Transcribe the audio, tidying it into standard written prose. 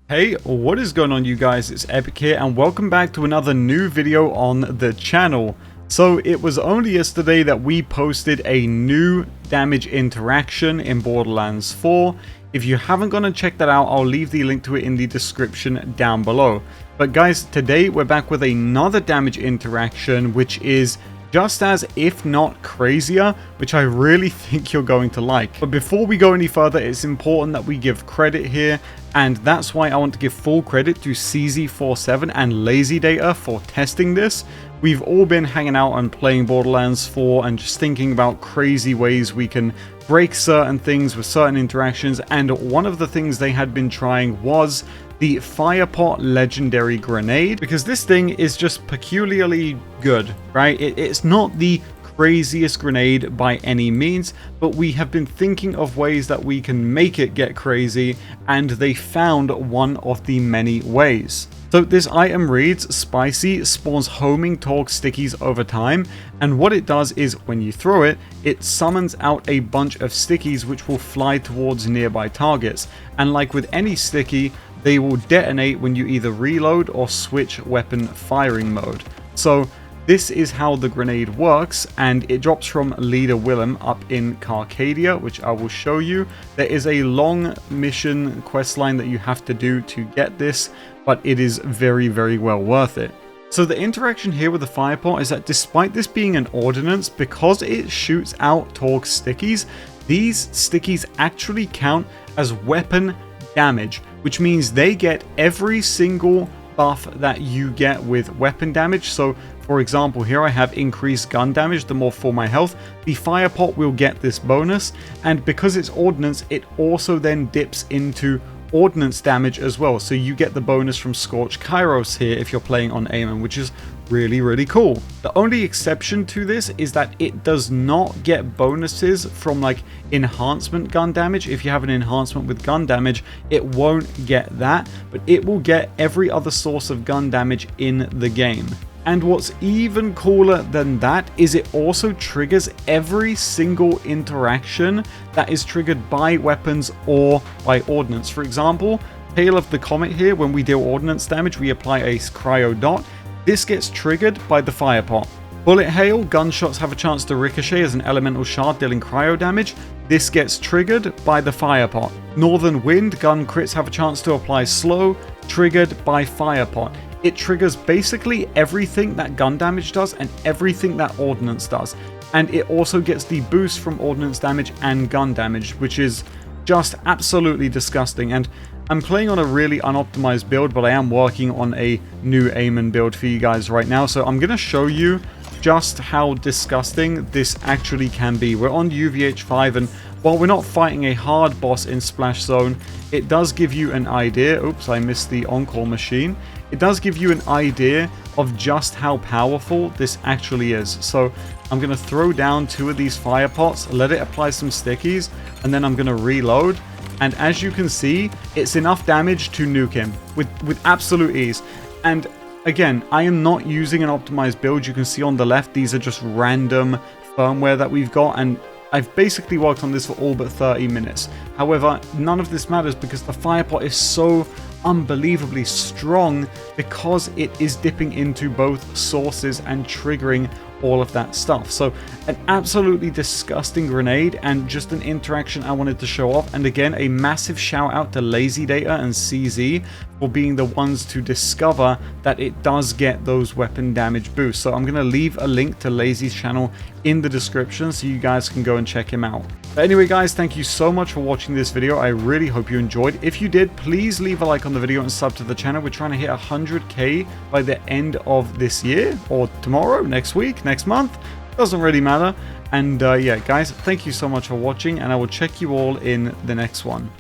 Hey, what is going on you guys? It's Epic here and welcome back to another new video on the channel. So it was only yesterday that we posted a new damage interaction in Borderlands 4. If you haven't gone and checked that out, I'll leave the link to it in the description down below. But guys, today we're back with another damage interaction which is just as, if not crazier, which I really think you're going to like. But before we go any further, it's important that we give credit here, and that's why I want to give full credit to CZ47 and LazyData for testing this. We've all been hanging out and playing Borderlands 4 and just thinking about crazy ways we can break certain things with certain interactions, and one of the things they had been trying was the Firepot legendary grenade, because this thing is just peculiarly good, right? It's not the craziest grenade by any means, but we have been thinking of ways that we can make it get crazy, and they found one of the many ways. So this item reads, Spicy spawns homing torque stickies over time, and what it does is when you throw it, it summons out a bunch of stickies which will fly towards nearby targets, and like with any sticky, they will detonate when you either reload or switch weapon firing mode. So this is how the grenade works, and it drops from Leader Willem up in Carcadia, which I will show you. There is a long mission quest line that you have to do to get this, but it is very, very well worth it. So the interaction here with the Firepot is that despite this being an ordnance, because it shoots out torque stickies, these stickies actually count as weapon damage, which means they get every single buff that you get with weapon damage. So for example, here I have increased gun damage, the more for my health. The Firepot will get this bonus, and because it's ordnance, it also then dips into ordnance damage as well, so you get the bonus from Scorch Kairos here if you're playing on Aimon, which is really, really cool. The only exception to this is that it does not get bonuses from like enhancement gun damage. If you have an enhancement with gun damage, it won't get that, but it will get every other source of gun damage in the game. And what's even cooler than that is it also triggers every single interaction that is triggered by weapons or by ordnance. For example, Tail of the Comet here, when we deal ordnance damage, we apply a cryo dot. This gets triggered by the Firepot. Bullet Hail, gunshots have a chance to ricochet as an elemental shard dealing cryo damage. This gets triggered by the Firepot. Northern Wind, gun crits have a chance to apply slow, triggered by Firepot. It triggers basically everything that gun damage does and everything that ordnance does. And it also gets the boost from ordnance damage and gun damage, which is just absolutely disgusting. And I'm playing on a really unoptimized build, but I am working on a new Aimon build for you guys right now. So I'm going to show you just how disgusting this actually can be. We're on UVH5, and while we're not fighting a hard boss in Splash Zone, it does give you an idea. Oops, I missed the on-call machine. It does give you an idea of just how powerful this actually is. So I'm going to throw down 2 of these Firepots, let it apply some stickies, and then I'm going to reload. And as you can see, it's enough damage to nuke him with absolute ease. And again, I am not using an optimized build. You can see on the left, these are just random firmware that we've got, and I've basically worked on this for all but 30 minutes. However, none of this matters because the Firepot is so unbelievably strong because it is dipping into both sources and triggering all of that stuff. So an absolutely disgusting grenade, and just an interaction I wanted to show off. And again, a massive shout out to LazyData and CZ for being the ones to discover that it does get those weapon damage boosts. So I'm going to leave a link to Lazy's channel in the description so you guys can go and check him out. But anyway guys, thank you so much for watching this video. I really hope you enjoyed. If you did, please leave a like on the video and sub to the channel. We're trying to hit 100k by the end of this year, or tomorrow, next week, next month. Doesn't really matter. And yeah guys, thank you so much for watching, and I will check you all in the next one.